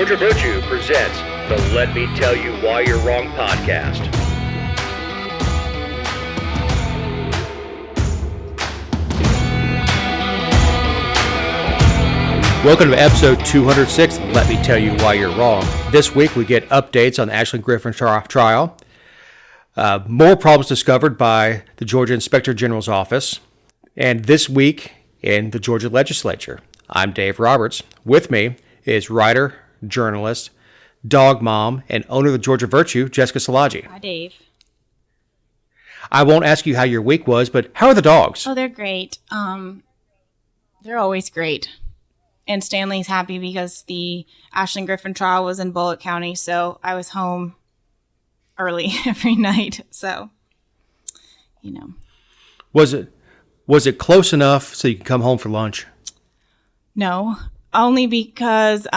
Georgia Virtue presents the Let Me Tell You Why You're Wrong podcast. Welcome to episode 206 of Let Me Tell You Why You're Wrong. This week we get updates on the Ashley Griffin trial, more problems discovered by the Georgia Inspector General's office, and this week in the Georgia legislature. I'm Dave Roberts. With me is writer, journalist, dog mom, and owner of the Georgia Virtue, Jessica Szilagyi. Hi, Dave. I won't ask you how your week was, but how are the dogs? Oh, they're great. They're always great. And Stanley's happy because the Ashley Griffin trial was in Bullitt County, so I was home early every night. So, you know. Was it close enough so you could come home for lunch? No, only because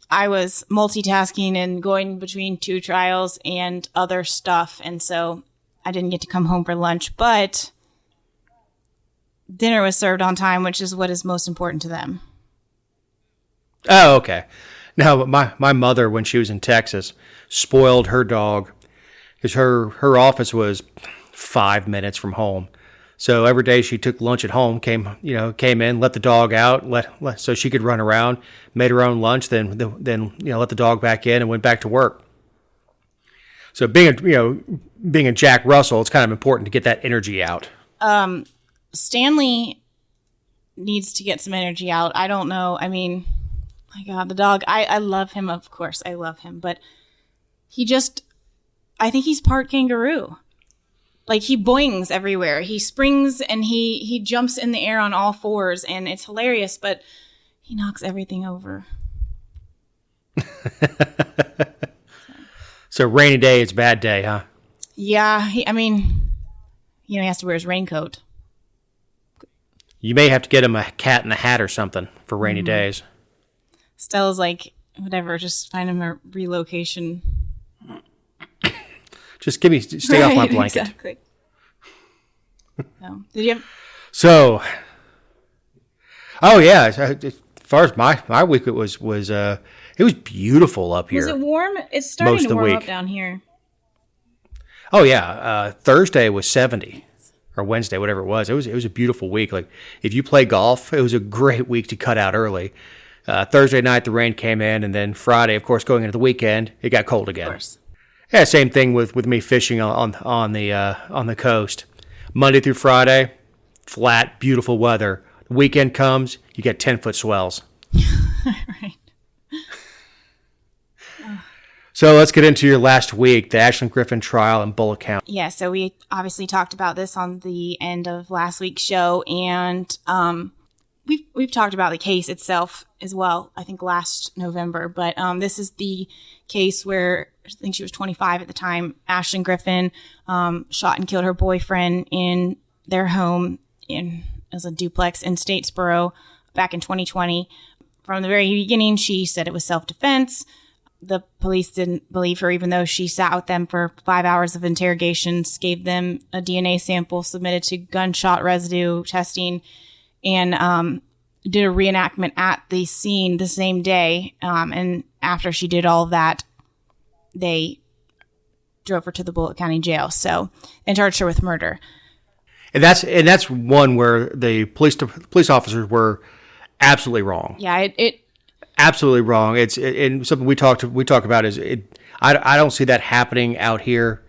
I was multitasking and going between two trials and other stuff, and so I didn't get to come home for lunch. But dinner was served on time, which is what is most important to them. Oh, okay. No, my mother, when she was in Texas, spoiled her dog because her office was 5 minutes from home. So every day she took lunch at home, came in, let the dog out, so she could run around, made her own lunch, then let the dog back in and went back to work. So being a Jack Russell, it's kind of important to get that energy out. Stanley needs to get some energy out. I don't know. I mean, my God, the dog, I love him, of course. I love him. But I think he's part kangaroo. Like, he boings everywhere. He springs and he jumps in the air on all fours, and it's hilarious, but he knocks everything over. So rainy day, it's bad day, huh? Yeah. He has to wear his raincoat. You may have to get him a cat in the hat or something for rainy days. Stella's like, whatever, just find him a relocation. Just stay off my blanket. Exactly. No. Did you have? So, oh yeah. As far as my week, it was beautiful up here. Was it warm? It's starting to warm up down here. Oh yeah. Thursday was 70, or Wednesday, whatever it was. It was a beautiful week. Like, if you play golf, it was a great week to cut out early. Thursday night the rain came in, and then Friday, of course, going into the weekend, it got cold again. Of course. Yeah, same thing with me fishing on the coast. Monday through Friday, flat, beautiful weather. The weekend comes, you get 10-foot swells. Right. So let's get into your last week, the Ashley Griffin trial in Bullitt County. Yeah, so we obviously talked about this on the end of last week's show, and we've talked about the case itself as well, I think last November. But this is the case where, I think she was 25 at the time, Ashley Griffin shot and killed her boyfriend in their home as a duplex in Statesboro back in 2020. From the very beginning, she said it was self-defense. The police didn't believe her, even though she sat with them for 5 hours of interrogations, gave them a DNA sample, submitted to gunshot residue testing, and did a reenactment at the scene the same day. And after she did all of that, they drove her to the Bullitt County Jail, and charged her with murder. And that's one where the police officers were absolutely wrong. Yeah, it absolutely wrong. And something we talk about is I don't see that happening out here,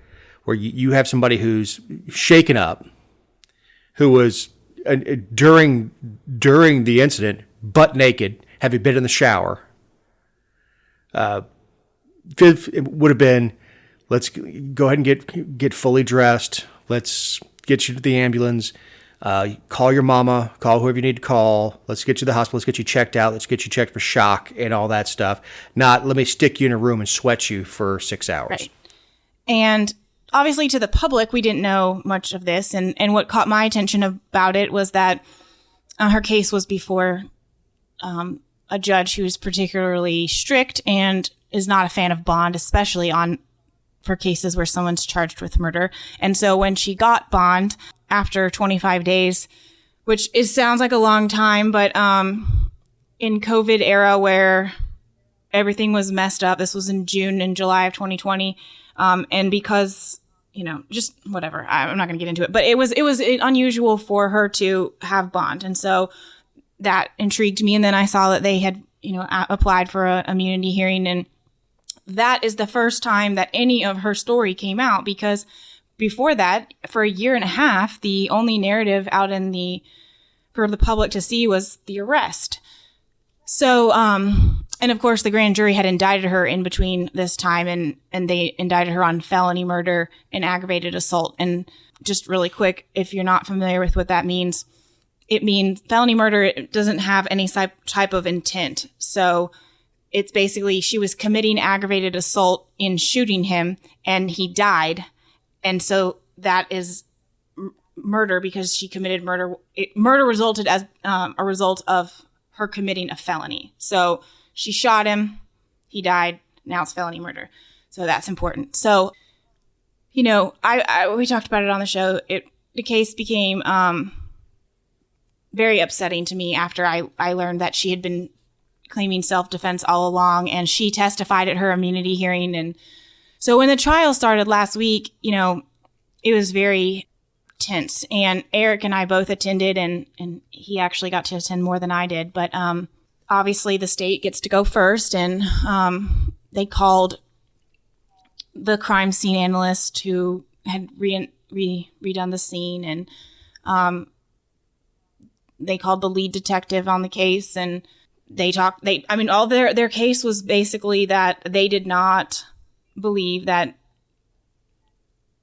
where you have somebody who's shaken up, who was during the incident butt naked, having been in the shower. It would have been, let's go ahead and get fully dressed. Let's get you to the ambulance. Call your mama. Call whoever you need to call. Let's get you to the hospital. Let's get you checked out. Let's get you checked for shock and all that stuff. Not let me stick you in a room and sweat you for 6 hours. Right. And obviously to the public, we didn't know much of this. And what caught my attention about it was that her case was before a judge who was particularly strict and is not a fan of bond, especially for cases where someone's charged with murder. And so when she got bond after 25 days, which sounds like a long time, but in COVID era where everything was messed up. This was in June and July of 2020. And because, just whatever, I'm not going to get into it, but it was unusual for her to have bond. And so that intrigued me. And then I saw that they had, applied for a immunity hearing. And that is the first time that any of her story came out, because before that, for a year and a half, the only narrative out for the public to see was the arrest. So, and of course, the grand jury had indicted her in between this time, and they indicted her on felony murder and aggravated assault. And just really quick, if you're not familiar with what that means, it means felony murder. It doesn't have any type of intent. So it's basically she was committing aggravated assault in shooting him, and he died. And so that is murder because she committed murder. Murder resulted as a result of her committing a felony. So she shot him. He died. Now it's felony murder. So that's important. So, we talked about it on the show. The case became very upsetting to me after I learned that she had been claiming self-defense all along, and she testified at her immunity hearing. And so when the trial started last week, it was very tense. And Eric and I both attended, and he actually got to attend more than I did. But obviously the state gets to go first, and they called the crime scene analyst who had redone the scene, and they called the lead detective on the case, and all their case was basically that they did not believe that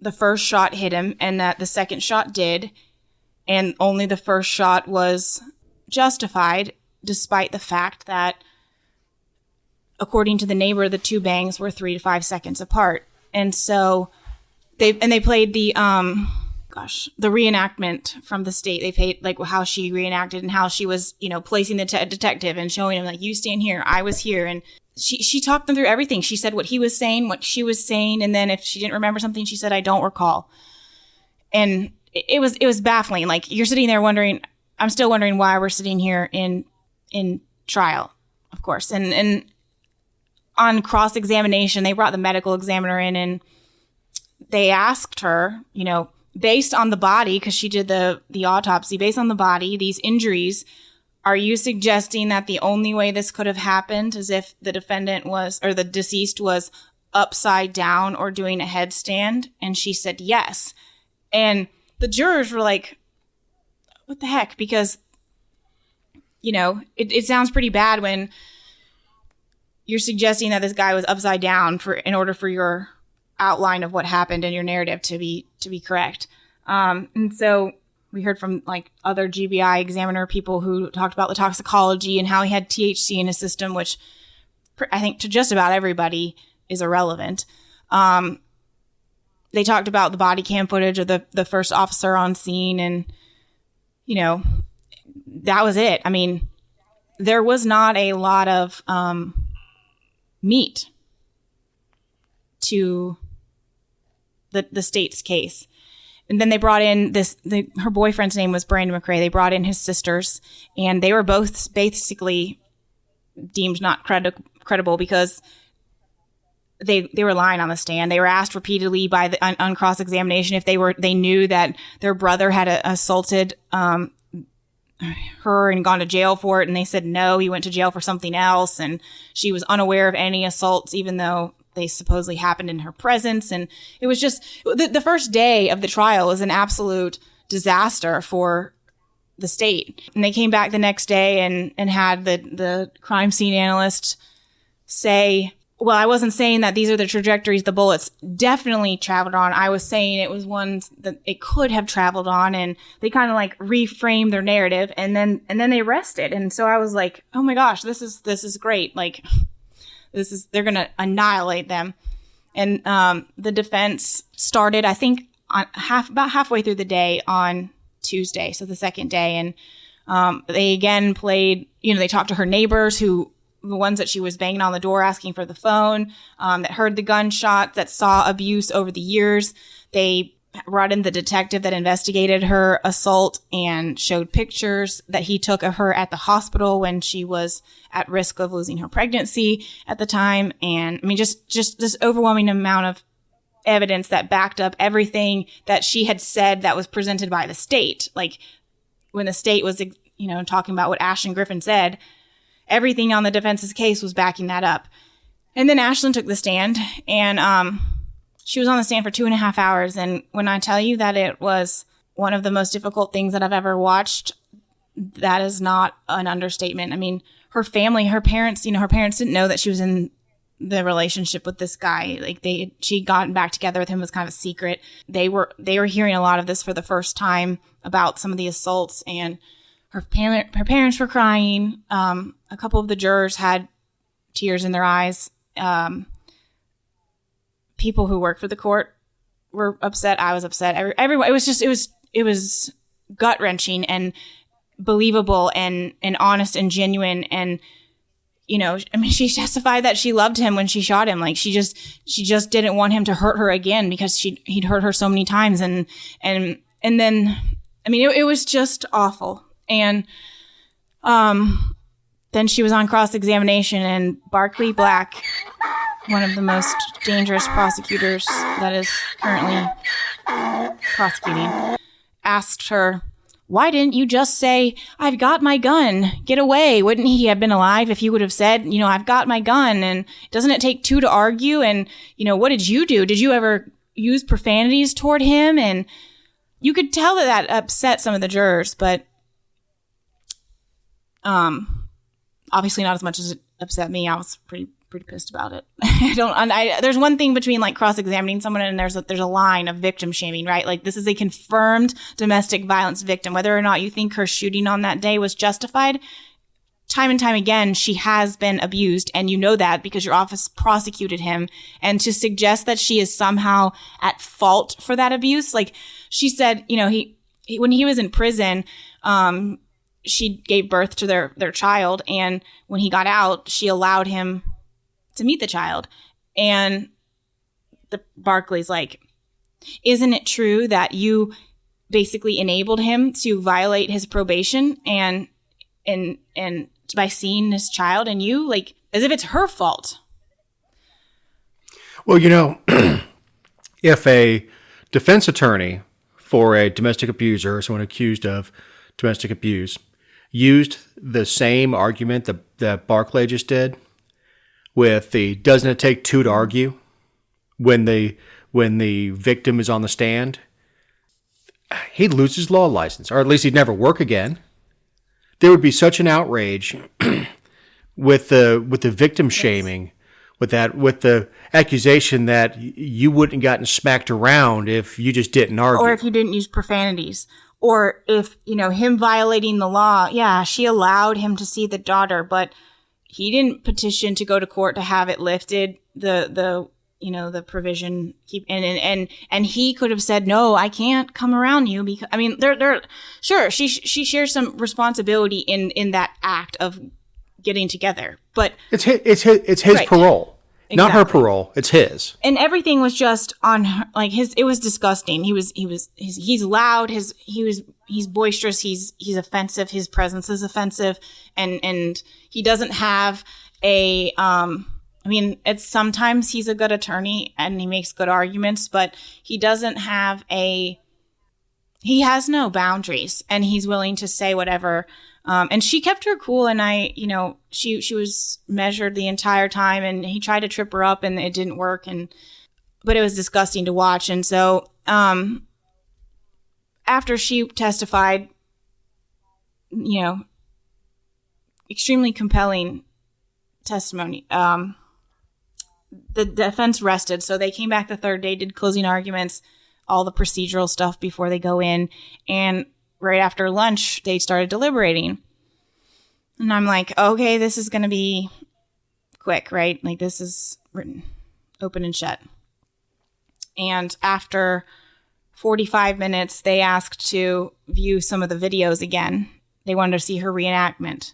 the first shot hit him and that the second shot did, and only the first shot was justified, despite the fact that, according to the neighbor, the two bangs were 3 to 5 seconds apart. And so they played the reenactment from the state. They played like how she reenacted and how she was, placing the detective and showing him, like, you stand here, I was here. And she talked them through everything. She said what he was saying, what she was saying. And then if she didn't remember something, she said, I don't recall. And it was baffling. Like, you're sitting there wondering, I'm still wondering why we're sitting here in trial, of course. And on cross-examination, they brought the medical examiner in, and they asked her, based on the body, because she did the autopsy, based on the body, these injuries, are you suggesting that the only way this could have happened is if the the deceased was upside down or doing a headstand? And she said yes. And the jurors were like, what the heck? Because, it sounds pretty bad when you're suggesting that this guy was upside down in order for your outline of what happened in your narrative to be correct. And so we heard from other GBI examiner people who talked about the toxicology and how he had THC in his system, which I think to just about everybody is irrelevant. They talked about the body cam footage of the first officer on scene, and that was it. I mean, there was not a lot of meat to the state's case. And then they brought in her boyfriend's name was Brandon McRae. They brought in his sisters, and they were both basically deemed not credible because they were lying on the stand. They were asked repeatedly on cross-examination if they knew that their brother had assaulted her and gone to jail for it. And they said, no, he went to jail for something else. And she was unaware of any assaults, even though they supposedly happened in her presence. And it was just the first day of the trial was an absolute disaster for the state. And they came back the next day and had the crime scene analyst say, well, I wasn't saying that these are the trajectories the bullets definitely traveled on. I was saying it was ones that it could have traveled on, and they kind of reframed their narrative, and then they rested. And so I was like, oh my gosh, this is great. They're going to annihilate them. And the defense started, I think, about halfway through the day on Tuesday, so the second day. And they again played, they talked to her neighbors, the ones that she was banging on the door asking for the phone, that heard the gunshots, that saw abuse over the years. They brought in the detective that investigated her assault and showed pictures that he took of her at the hospital when she was at risk of losing her pregnancy at the time. And I mean, just this overwhelming amount of evidence that backed up everything that she had said that was presented by the state. Like when the state was, talking about what Ashton Griffin said, everything on the defense's case was backing that up. And then Ashlyn took the stand, and she was on the stand for 2.5 hours. And when I tell you that it was one of the most difficult things that I've ever watched, that is not an understatement. I mean, her family, her parents didn't know that she was in the relationship with this guy. Like she'd gotten back together with him, was kind of a secret. They were hearing a lot of this for the first time about some of the assaults, and her parents were crying. A couple of the jurors had tears in their eyes. People who work for the court were upset. I was upset. Everyone. It was gut wrenching and believable and honest and genuine. And she testified that she loved him when she shot him. Like she just didn't want him to hurt her again because he'd hurt her so many times. And then it was just awful. And then she was on cross-examination, and Barkley Black, one of the most dangerous prosecutors that is currently prosecuting, asked her, "Why didn't you just say, 'I've got my gun, get away'? Wouldn't he have been alive if you would have said, 'I've got my gun'? And doesn't it take two to argue? And, what did you do? Did you ever use profanities toward him?" And you could tell that upset some of the jurors, but obviously not as much as it upset me. I was pretty pissed about it. There's one thing between like cross-examining someone and there's a line of victim shaming, right? Like this is a confirmed domestic violence victim. Whether or not you think her shooting on that day was justified, time and time again, she has been abused. And you know that because your office prosecuted him. And to suggest that she is somehow at fault for that abuse, like she said, he when he was in prison, she gave birth to their child. And when he got out, she allowed him to meet the child. And the Barkley's like, "Isn't it true that you basically enabled him to violate his probation and by seeing this child and you, like, as if it's her fault?" Well, if a defense attorney for a domestic abuser or someone accused of domestic abuse used the same argument that Barclay just did with the "doesn't it take two to argue" when the victim is on the stand, he'd lose his law license, or at least he'd never work again. There would be such an outrage with the victim shaming, with the accusation that you wouldn't have gotten smacked around if you just didn't argue, or if you didn't use profanities. Or if, him violating the law, yeah, she allowed him to see the daughter, but he didn't petition to go to court to have it lifted, the provision. And he could have said, "No, I can't come around you," because, they're sure, she shares some responsibility in that act of getting together, but it's his right. Parole. Exactly. Not her parole. It's his. And everything was just on her, like it was disgusting. He's loud. He's boisterous. He's offensive. His presence is offensive. And he doesn't have it's sometimes he's a good attorney and he makes good arguments, but he doesn't have he has no boundaries and he's willing to say whatever. And she kept her cool, and she was measured the entire time, and he tried to trip her up, and it didn't work, but it was disgusting to watch. And so, after she testified, extremely compelling testimony, the defense rested. So they came back the third day, did closing arguments, all the procedural stuff before they go in, and right after lunch, they started deliberating. And I'm like, okay, this is going to be quick, right? Like, this is written open and shut. And after 45 minutes, they asked to view some of the videos again. They wanted to see her reenactment.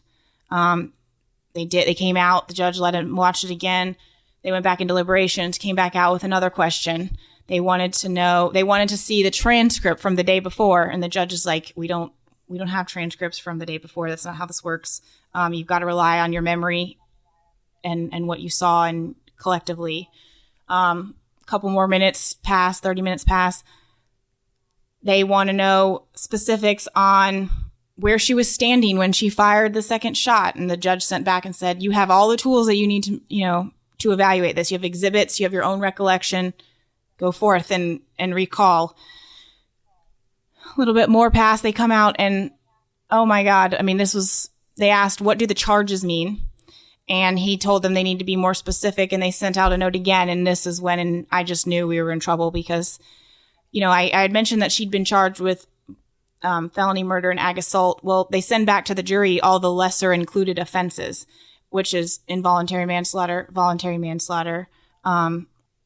They did. They came out. The judge let them watch it again. They went back in deliberations, came back out with another question. They wanted to see the transcript from the day before. And the judge is like, we don't have transcripts from the day before. That's not how this works. You've got to rely on your memory and what you saw and collectively. A couple more minutes pass, 30 minutes pass. They want to know specifics on where she was standing when she fired the second shot. And the judge sent back and said, you have all the tools that you need to evaluate this. You have exhibits, you have your own recollection. Go forth and recall. A little bit more pass. They come out and, oh my God. I mean, they asked, what do the charges mean? And he told them they need to be more specific, and they sent out a note again. And this is when I just knew we were in trouble because, I had mentioned that she'd been charged with felony murder and ag assault. Well, they send back to the jury all the lesser included offenses, which is involuntary manslaughter, voluntary manslaughter,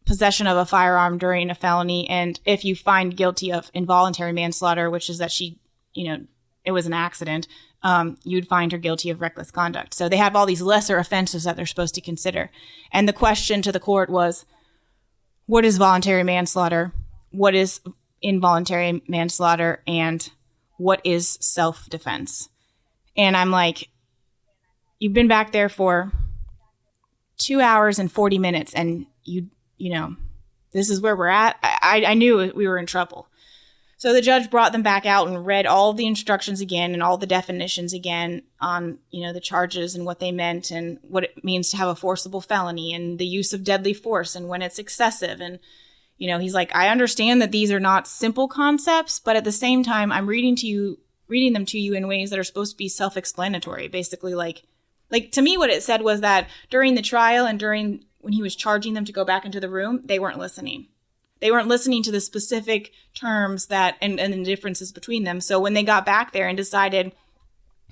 possession of a firearm during a felony, and if you find guilty of involuntary manslaughter, which is that she, it was an accident, you'd find her guilty of reckless conduct. So they have all these lesser offenses that they're supposed to consider. And the question to the court was, what is voluntary manslaughter? What is involuntary manslaughter? And what is self-defense? And I'm like, you've been back there for 2 hours and 40 minutes, and this is where we're at. I knew we were in trouble. So the judge brought them back out and read all of the instructions again and all the definitions again on, the charges and what they meant and what it means to have a forcible felony and the use of deadly force and when it's excessive. And, he's like, I understand that these are not simple concepts, but at the same time, I'm reading them to you in ways that are supposed to be self-explanatory. Basically, like to me, what it said was that during the trial and when he was charging them to go back into the room, they weren't listening. They weren't listening to the specific terms and the differences between them. So when they got back there and decided,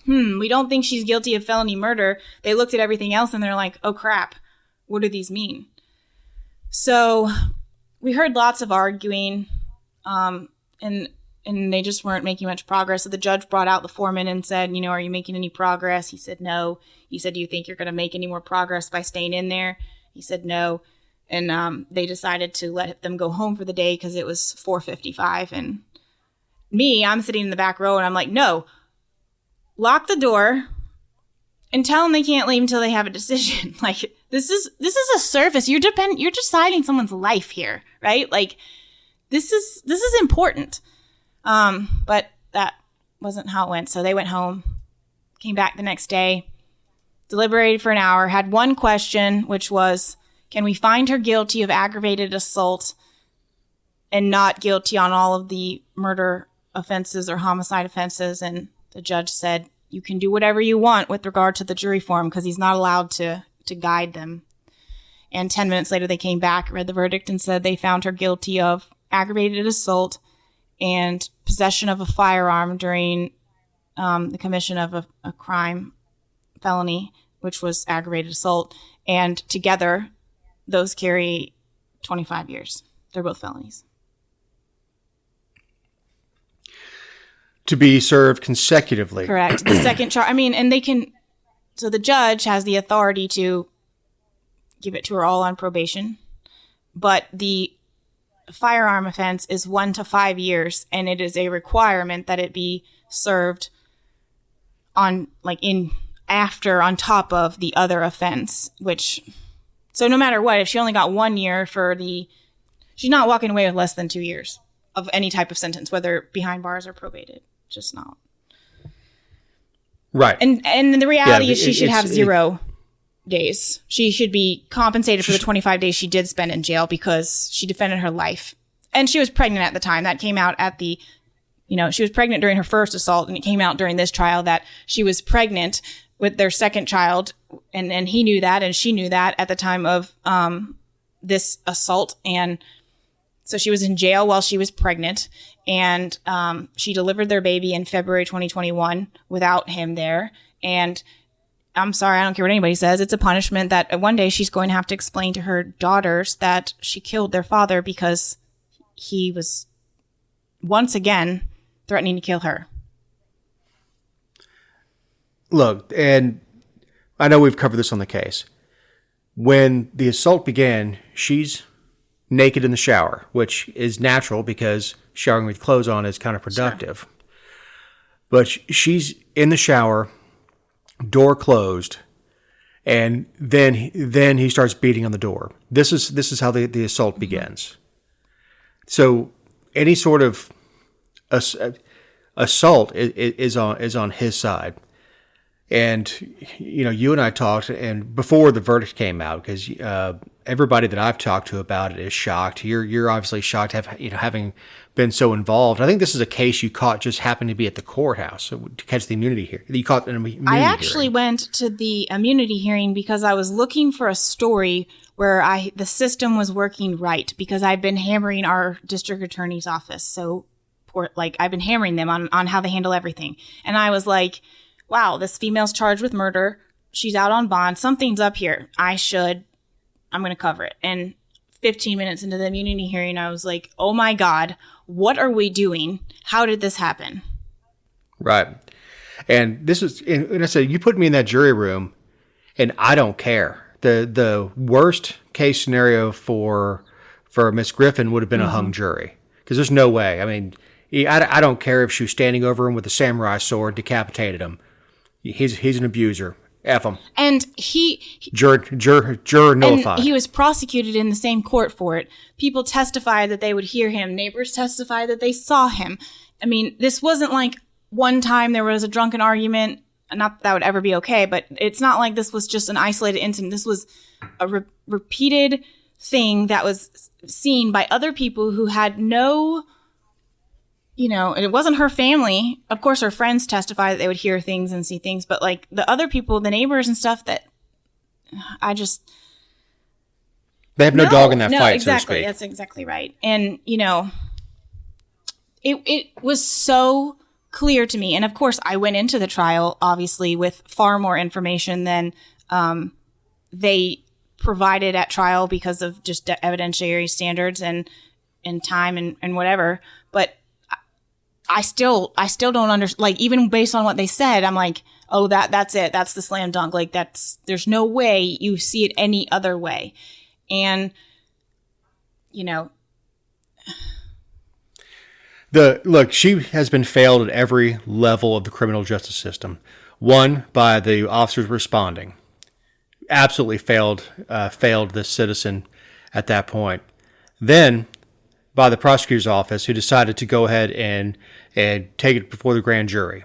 we don't think she's guilty of felony murder, they looked at everything else and they're like, oh crap, what do these mean? So we heard lots of arguing, and they just weren't making much progress. So the judge brought out the foreman and said, are you making any progress? He said, no. He said, do you think you're going to make any more progress by staying in there? He said, no. And they decided to let them go home for the day because it was 4:55. And I'm sitting in the back row and I'm like, no, lock the door and tell them they can't leave until they have a decision. Like, this is a service. You're deciding someone's life here, right? Like, this is important. But that wasn't how it went. So they went home, came back the next day, deliberated for an hour, had one question, which was, can we find her guilty of aggravated assault and not guilty on all of the murder offenses or homicide offenses? And the judge said, you can do whatever you want with regard to the jury form because he's not allowed to guide them. And 10 minutes later, they came back, read the verdict, and said they found her guilty of aggravated assault and possession of a firearm during the commission of a crime, felony, which was aggravated assault. And together, those carry 25 years. They're both felonies. To be served consecutively. Correct. The second charge, and they can, so the judge has the authority to give it to her all on probation, but the firearm offense is 1 to 5 years, and it is a requirement that it be served on top of the other offense, so no matter what, if she only got 1 year she's not walking away with less than 2 years of any type of sentence, whether behind bars or probated. Just not. Right. And the reality is she should have 0 days. She should be compensated for the 25 days she did spend in jail because she defended her life. And she was pregnant at the time. That came out at she was pregnant during her first assault, and it came out during this trial that she was pregnant with their second child, and he knew that, and she knew that at the time of this assault. And so she was in jail while she was pregnant, and she delivered their baby in February 2021 without him there. And I'm sorry, I don't care what anybody says. It's a punishment that one day she's going to have to explain to her daughters that she killed their father because he was once again threatening to kill her. Look, and I know we've covered this on the case. When the assault began, she's naked in the shower, which is natural because showering with clothes on is kind of productive. Sure. But she's in the shower, door closed, and then he starts beating on the door. This is how the assault begins. So any sort of assault is on his side. And, you and I talked, and before the verdict came out, because everybody that I've talked to about it is shocked. You're obviously shocked, having been so involved. I think this is a case you caught just happened to be at the courthouse to catch the immunity here. You caught an immunity I actually went to the immunity hearing because I was looking for a story where the system was working right, because I've been hammering our district attorney's office. So, I've been hammering them on how they handle everything. And I was like, wow, this female's charged with murder. She's out on bond. Something's up here. I'm going to cover it. And 15 minutes into the immunity hearing, I was like, oh my God, what are we doing? How did this happen? Right. And and I said, you put me in that jury room and I don't care. The worst case scenario for Miss Griffin would have been a hung jury, because there's no way. I mean, I don't care if she was standing over him with a samurai sword, decapitated him. He's an abuser. F him. And juror nullified. And he was prosecuted in the same court for it. People testified that they would hear him. Neighbors testified that they saw him. I mean, this wasn't like one time there was a drunken argument. Not that would ever be okay, but it's not like this was just an isolated incident. This was a repeated thing that was seen by other people who had no... it wasn't her family. Of course, her friends testified that they would hear things and see things, but like the other people, the neighbors and stuff, that they have no dog in that fight, exactly. So to speak. That's exactly right. And, it was so clear to me. And of course, I went into the trial, obviously, with far more information than they provided at trial because of just evidentiary standards and time and whatever. But I still don't understand. Like, even based on what they said, I'm like, oh, that's it. That's the slam dunk. Like, there's no way you see it any other way. And, look, she has been failed at every level of the criminal justice system. One, by the officers responding. Absolutely failed this citizen at that point. Then, by the prosecutor's office, who decided to go ahead and take it before the grand jury.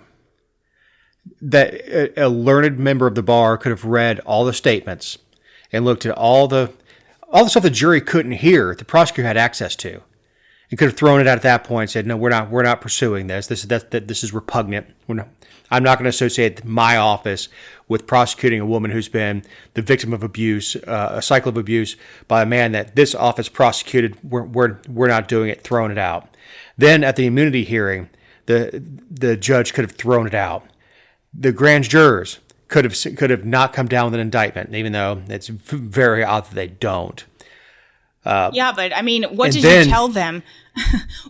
That a learned member of the bar could have read all the statements and looked at all the stuff the jury couldn't hear, the prosecutor had access to, and could have thrown it out at that point and said, "No, we're not pursuing this. This is repugnant. I'm not going to associate my office with prosecuting a woman who's been the victim of abuse, a cycle of abuse by a man that this office prosecuted. We're not doing it." Throwing it out. Then at the immunity hearing, the judge could have thrown it out. The grand jurors could have not come down with an indictment, even though it's very odd that they don't. Yeah, but I mean, what did you tell them?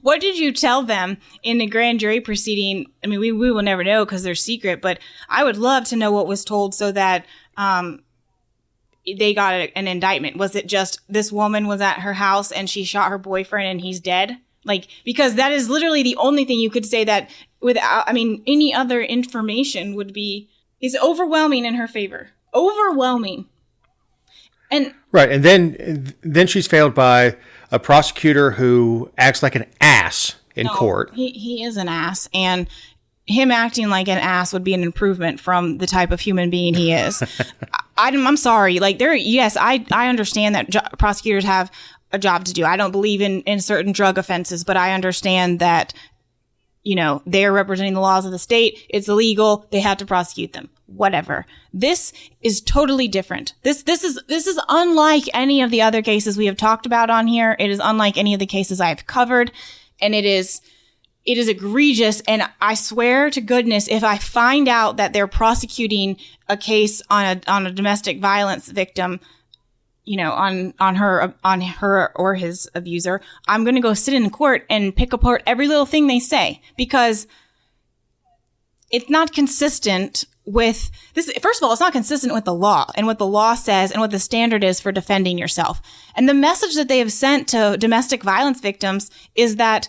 What did you tell them in the grand jury proceeding? I mean, we will never know because they're secret, but I would love to know what was told so that they got an indictment. Was it just this woman was at her house and she shot her boyfriend and he's dead? Like, because that is literally the only thing you could say that without, I mean, any other information is overwhelming in her favor. Overwhelming. And right, and then she's failed by a prosecutor who acts like an ass in court. He is an ass, and him acting like an ass would be an improvement from the type of human being he is. I'm sorry. Like, I understand that prosecutors have a job to do. I don't believe in certain drug offenses, but I understand that, they're representing the laws of the state. It's illegal. They have to prosecute them. Whatever. This is totally different. This is unlike any of the other cases we have talked about on here. It is unlike any of the cases I've covered, and it is egregious. And I swear to goodness, if I find out that they're prosecuting a case on a domestic violence victim, on her or his abuser, I'm going to go sit in court and pick apart every little thing they say, because it's not consistent with this. First of all, it's not consistent with the law and what the law says and what the standard is for defending yourself. And the message that they have sent to domestic violence victims is that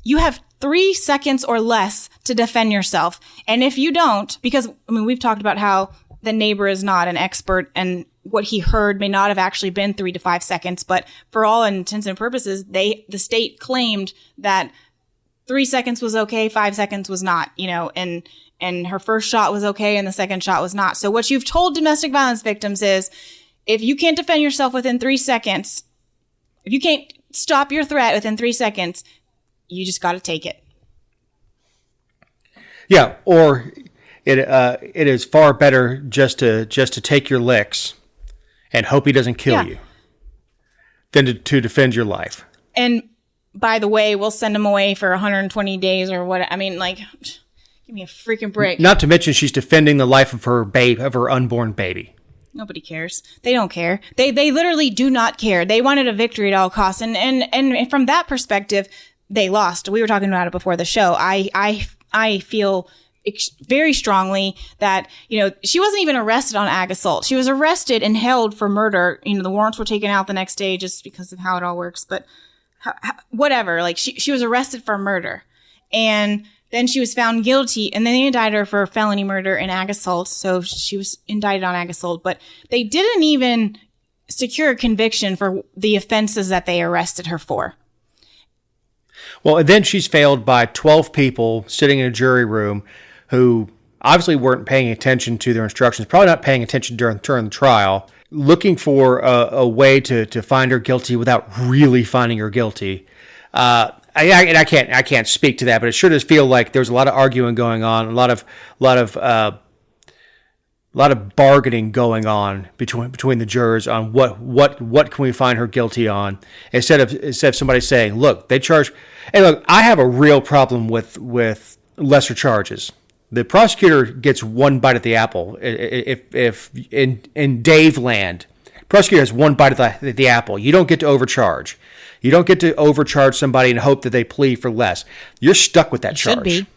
you have 3 seconds or less to defend yourself. And if you don't, because we've talked about how the neighbor is not an expert and what he heard may not have actually been 3 to 5 seconds, but for all intents and purposes, the state claimed that 3 seconds was okay, 5 seconds was not, and her first shot was okay and the second shot was not. So what you've told domestic violence victims is, if you can't defend yourself within 3 seconds, if you can't stop your threat within 3 seconds, you just got to take it. Yeah, or it is far better just to take your licks and hope he doesn't kill you than to defend your life. And by the way, we'll send him away for 120 days or what. I mean, like, give me a freaking break. Not to mention she's defending the life of her unborn baby. Nobody cares. They don't care. They literally do not care. They wanted a victory at all costs. And from that perspective, they lost. We were talking about it before the show. I feel very strongly that, she wasn't even arrested on ag assault. She was arrested and held for murder. The warrants were taken out the next day just because of how it all works. But whatever, like she was arrested for murder. And then she was found guilty, and then they indicted her for felony murder and ag assault. So she was indicted on ag assault, but they didn't even secure a conviction for the offenses that they arrested her for. Well, and then she's failed by 12 people sitting in a jury room who obviously weren't paying attention to their instructions, probably not paying attention during the trial, looking for a way to find her guilty without really finding her guilty. I can't speak to that, but it sure does feel like there was a lot of arguing going on, a lot of bargaining going on between the jurors on what can we find her guilty on, instead of somebody saying, look, they charge. And look, I have a real problem with lesser charges. The prosecutor gets one bite at the apple. If in Dave land, prosecutor has one bite at the apple. You don't get to overcharge. You don't get to overcharge somebody and hope that they plead for less. You're stuck with that charge. Should be.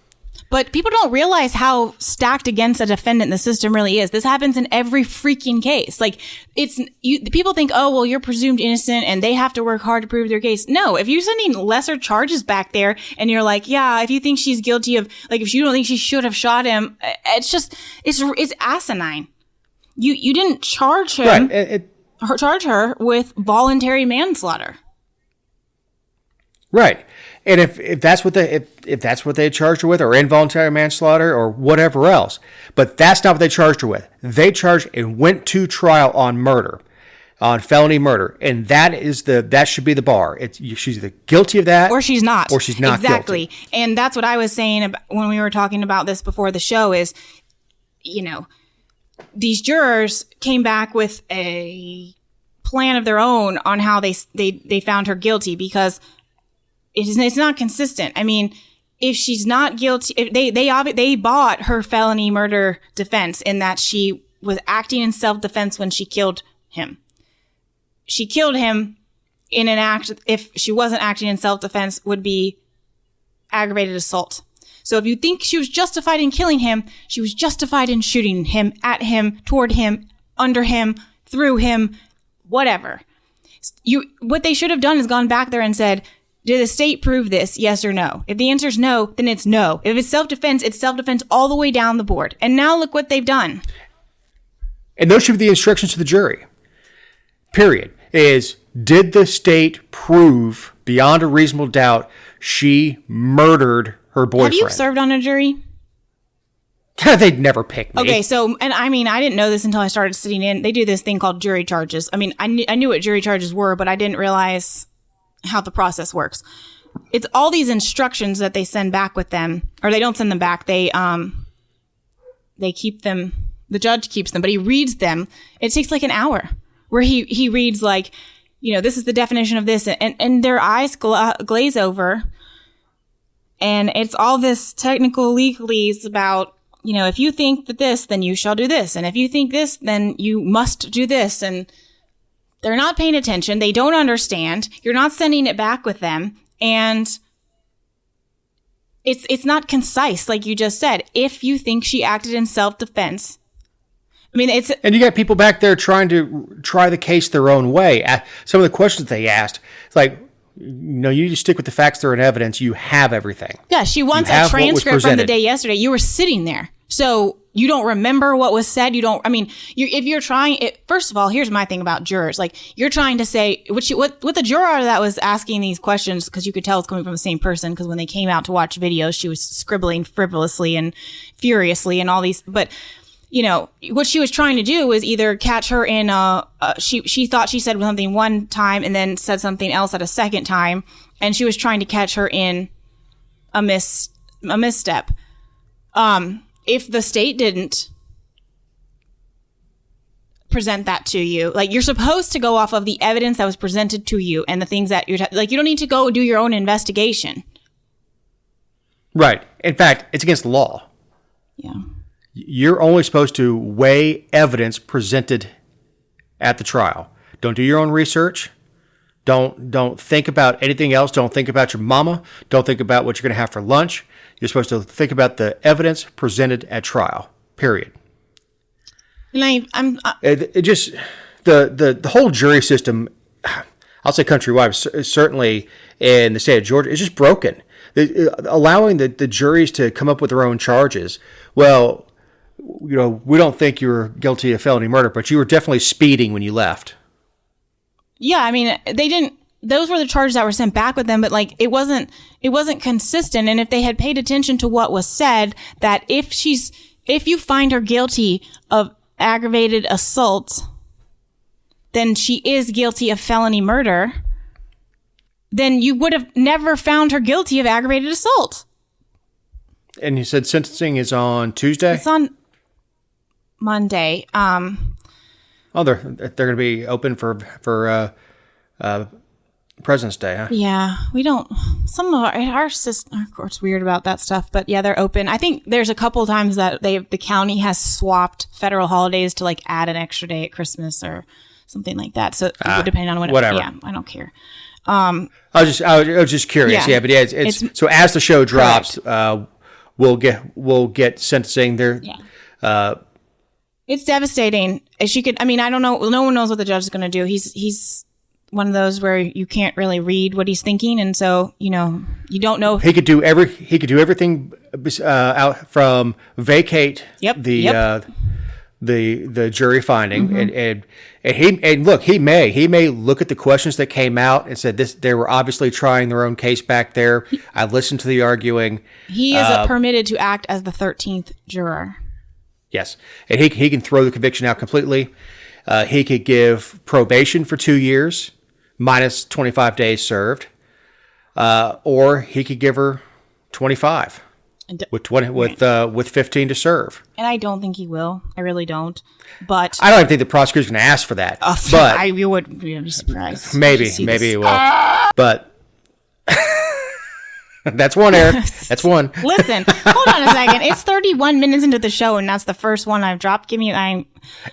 But people don't realize how stacked against a defendant the system really is. This happens in every freaking case. Like, people think, oh, well, you're presumed innocent and they have to work hard to prove their case. No, if you're sending lesser charges back there and you're like, yeah, if you think she's guilty of, like, if you don't think she should have shot him, it's asinine. You didn't charge him, charge her with voluntary manslaughter. Right. And if that's what they charged her with, or involuntary manslaughter or whatever else, but that's not what they charged her with. They charged and went to trial on murder, on felony murder, and that should be the bar. She's either guilty of that, or she's not, exactly. Guilty. And that's what I was saying when we were talking about this before the show. Is, these jurors came back with a plan of their own on how they found her guilty, because it's not consistent. I mean, if she's not guilty, if they bought her felony murder defense in that she was acting in self-defense when she killed him. She killed him in an act, if she wasn't acting in self-defense, would be aggravated assault. So if you think she was justified in killing him, she was justified in shooting him, at him, toward him, under him, through him, whatever. What they should have done is gone back there and said, did the state prove this? Yes or no? If the answer is no, then it's no. If it's self-defense, it's self-defense all the way down the board. And now look what they've done. And those should be the instructions to the jury. Period. Did the state prove beyond a reasonable doubt she murdered her boyfriend? Have you served on a jury? They'd never pick me. Okay, so, and I mean, I didn't know this until I started sitting in. They do this thing called jury charges. I mean, I knew what jury charges were, but I didn't realize how the process works. It's all these instructions that they send back with them, or they don't send them back. They keep them, the judge keeps them, but he reads them. It takes like an hour where he reads like, this is the definition of this, and their eyes glaze over. And it's all this technical legalese about, if you think that this, then you shall do this. And if you think this, then you must do this. And they're not paying attention. They don't understand. You're not sending it back with them. And it's not concise, like you just said. If you think she acted in self-defense, I mean, and you got people back there trying to try the case their own way. Some of the questions they asked, it's like, you just stick with the facts that are in evidence. You have everything. Yeah, she wants a transcript from the day yesterday. You were sitting there, so you don't remember what was said. You don't. I mean, if you're trying it. First of all, here's my thing about jurors. Like, you're trying to say what the juror that was asking these questions, because you could tell it's coming from the same person. Because when they came out to watch videos, she was scribbling frivolously and furiously and all these. But what she was trying to do was either catch her in she thought she said something one time and then said something else at a second time, and she was trying to catch her in a misstep. If the state didn't present that to you, like, you're supposed to go off of the evidence that was presented to you and the things that you don't need to go do your own investigation. Right. In fact, it's against the law. Yeah. You're only supposed to weigh evidence presented at the trial. Don't do your own research. Don't think about anything else. Don't think about your mama. Don't think about what you're going to have for lunch. You're supposed to think about the evidence presented at trial. Period. And it just the whole jury system, I'll say countrywide, certainly in the state of Georgia, is just broken. Allowing the juries to come up with their own charges. Well, we don't think you were guilty of felony murder, but you were definitely speeding when you left. Yeah, I mean, they didn't. Those were the charges that were sent back with them, but like it wasn't consistent. And if they had paid attention to what was said, that if you find her guilty of aggravated assault, then she is guilty of felony murder. Then you would have never found her guilty of aggravated assault. And you said sentencing is on Tuesday? It's on Monday. They're going to be open for President's Day, huh? Yeah, we don't. Some of our court's weird about that stuff, but yeah, they're open. I think there's a couple of times that the county has swapped federal holidays to like add an extra day at Christmas or something like that. So depending on whatever. Yeah, I don't care. I was just curious. Yeah, but yeah, it's so as the show drops, we'll get sentencing there. Yeah. It's devastating. She could. I mean, I don't know. No one knows what the judge is going to do. He's one of those where you can't really read what he's thinking, and so you don't know. He could do everything out from vacate the jury finding, Mm-hmm. and look, he may look at the questions that came out and said they were obviously trying their own case back there. I listened to the arguing. He is permitted to act as the 13th juror. Yes, and he can throw the conviction out completely. He could give probation for 2 years, minus 25 days served, or he could give her 25 with 15 to serve. And I don't think he will. I really don't. But I don't even think the prosecutor's going to ask for that. But I would be surprised. Maybe he will. But that's one, Eric. That's one. Listen, hold on a second. It's 31 minutes into the show, and that's the first one I've dropped.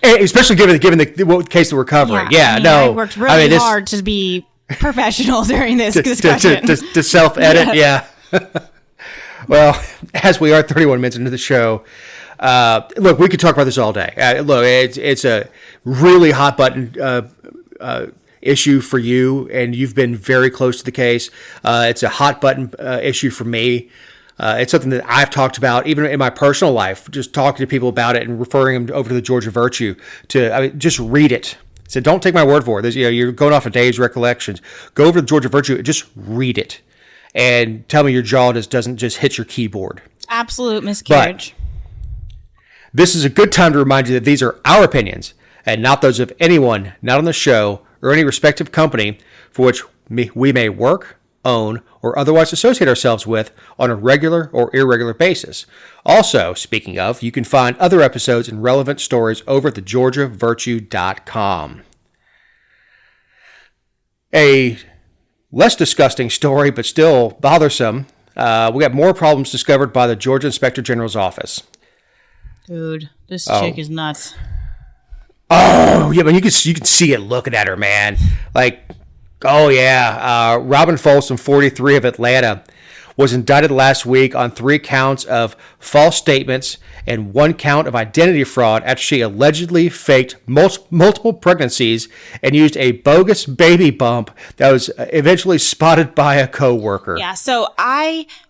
Especially given the case that we're covering. I worked really hard to be professional during this discussion. To self-edit, yeah. Well, as we are 31 minutes into the show, look, we could talk about this all day. Look, it's a really hot button issue for you, and you've been very close to the case. It's a hot button issue for me. It's something that I've talked about even in my personal life, just talking to people about it and referring them over to the Georgia Virtue just read it. So don't take my word for it. You're going off of Dave's recollections. Go over to the Georgia Virtue and just read it and tell me your jaw doesn't just hit your keyboard. Absolute miscarriage. But this is a good time to remind you that these are our opinions and not those of anyone not on the show or any respective company for which we may work, own, or otherwise associate ourselves with on a regular or irregular basis. Also, speaking of, you can find other episodes and relevant stories over at thegeorgiavirtue.com. A less disgusting story, but still bothersome. We got more problems discovered by the Georgia Inspector General's office. Dude, this chick is nuts. Oh, yeah, but you can see it looking at her, man. Like, oh, yeah. Robin Folsom, 43 of Atlanta, was indicted last week on 3 counts of false statements and 1 count of identity fraud after she allegedly faked multiple pregnancies and used a bogus baby bump that was eventually spotted by a coworker. Yeah, so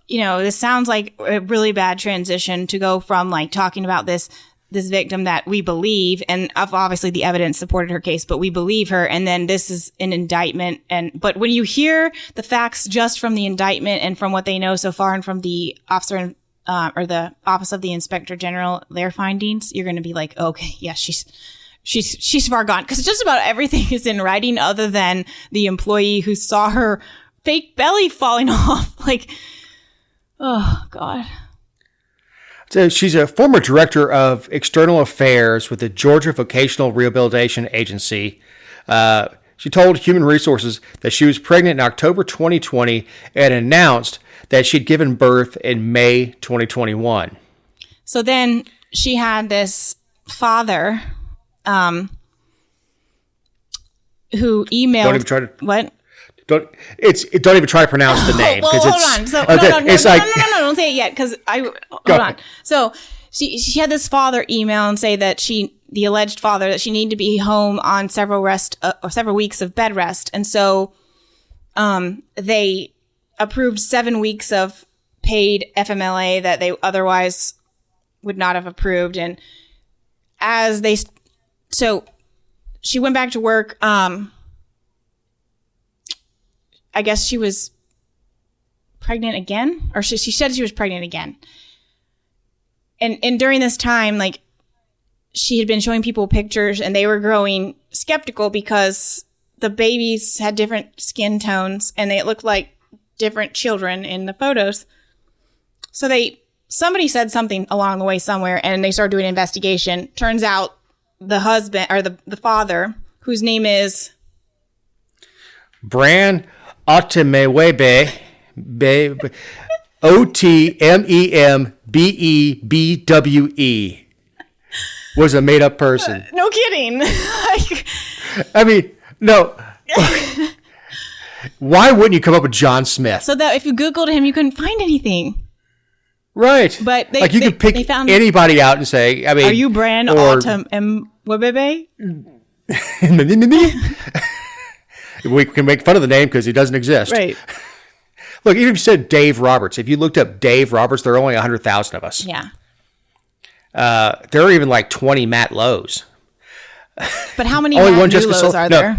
this sounds like a really bad transition to go from like talking about this victim that we believe, and obviously the evidence supported her case, but we believe her, and then this is an indictment. But when you hear the facts just from the indictment and from what they know so far, and from the officer or the Office of the Inspector General, their findings, you're going to be like, okay, yeah, she's far gone, because just about everything is in writing, other than the employee who saw her fake belly falling off. Like, oh God. So she's a former director of external affairs with the Georgia Vocational Rehabilitation Agency. She told Human Resources that she was pregnant in October 2020 and announced that she'd given birth in May 2021. So then she had this father who emailed... Don't even try to... What? Don't even try to pronounce the name. Well, hold on. So no, don't say it yet, because hold on. So she had this father email and say that the alleged father, that she needed to be home on several weeks of bed rest, and so they approved 7 weeks of paid FMLA that they otherwise would not have approved, and so she went back to work. I guess she was pregnant again, or she said she was pregnant again. And during this time, like, she had been showing people pictures, and they were growing skeptical because the babies had different skin tones and they looked like different children in the photos. So somebody said something along the way somewhere, and they started doing an investigation. Turns out the husband, or the father, whose name is Bran Otemewebe, Otemembebwe, was a made-up person. No kidding. I mean, no. Why wouldn't you come up with John Smith? So that if you Googled him, you couldn't find anything. Right. But you could pick anybody out and say, I mean... Are you Bran Otemewebe? We can make fun of the name because he doesn't exist. Right. Look, even if you said Dave Roberts, if you looked up Dave Roberts, there are only 100,000 of us. Yeah. There are even like 20 Matt Lowe's. But how many Matt Lowe's are there?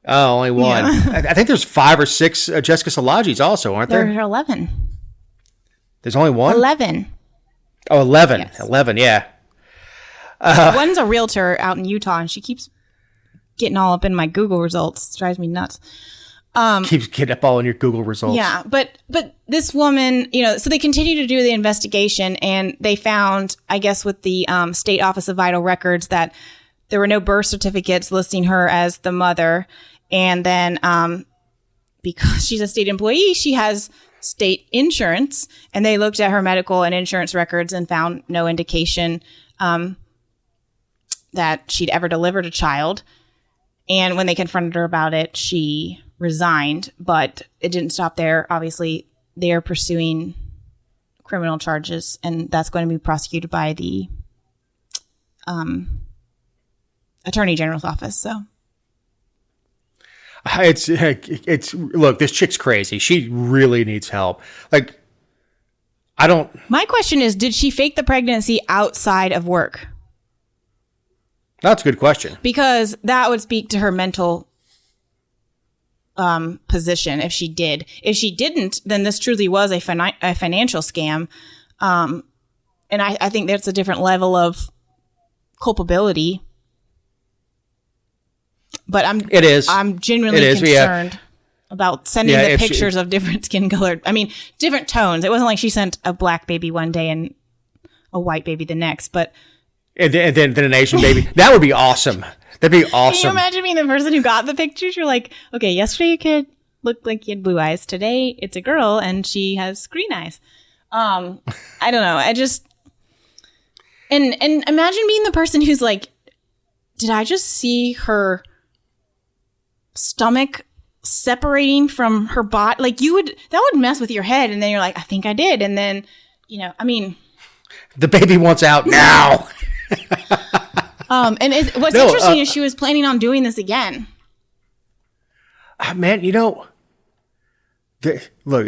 Oh, only one. Yeah. I think there's 5 or 6 Jessica Salagis also, aren't there? There are 11. There's only one? 11. Oh, 11. Yes. 11, yeah. One's a realtor out in Utah, and she keeps getting all up in my Google results. It drives me nuts. Keeps getting up all in your Google results. Yeah, but this woman, so they continue to do the investigation, and they found, I guess, with the State Office of Vital Records, that there were no birth certificates listing her as the mother. And then because she's a state employee, she has state insurance, and they looked at her medical and insurance records and found no indication that she'd ever delivered a child. And when they confronted her about it, she resigned, but it didn't stop there. Obviously, they are pursuing criminal charges, and that's going to be prosecuted by the Attorney General's office. So it's look, this chick's crazy. She really needs help. Like, My question is, did she fake the pregnancy outside of work? That's a good question. Because that would speak to her mental position if she did. If she didn't, then this truly was a financial scam. And I think that's a different level of culpability. But I'm genuinely concerned about sending the pictures of different skin colored, different tones. It wasn't like she sent a black baby one day and a white baby the next, but And then an Asian baby. That would be awesome. That'd be awesome. Can you imagine being the person who got the pictures? You're like, okay, yesterday your kid looked like he had blue eyes. Today it's a girl and she has green eyes. I don't know. I just... And imagine being the person who's like, did I just see her stomach separating from her body. Like that would mess with your head. And then you're like, I think I did. And then, the baby wants out now. And what's interesting is she was planning on doing this again. Man, look,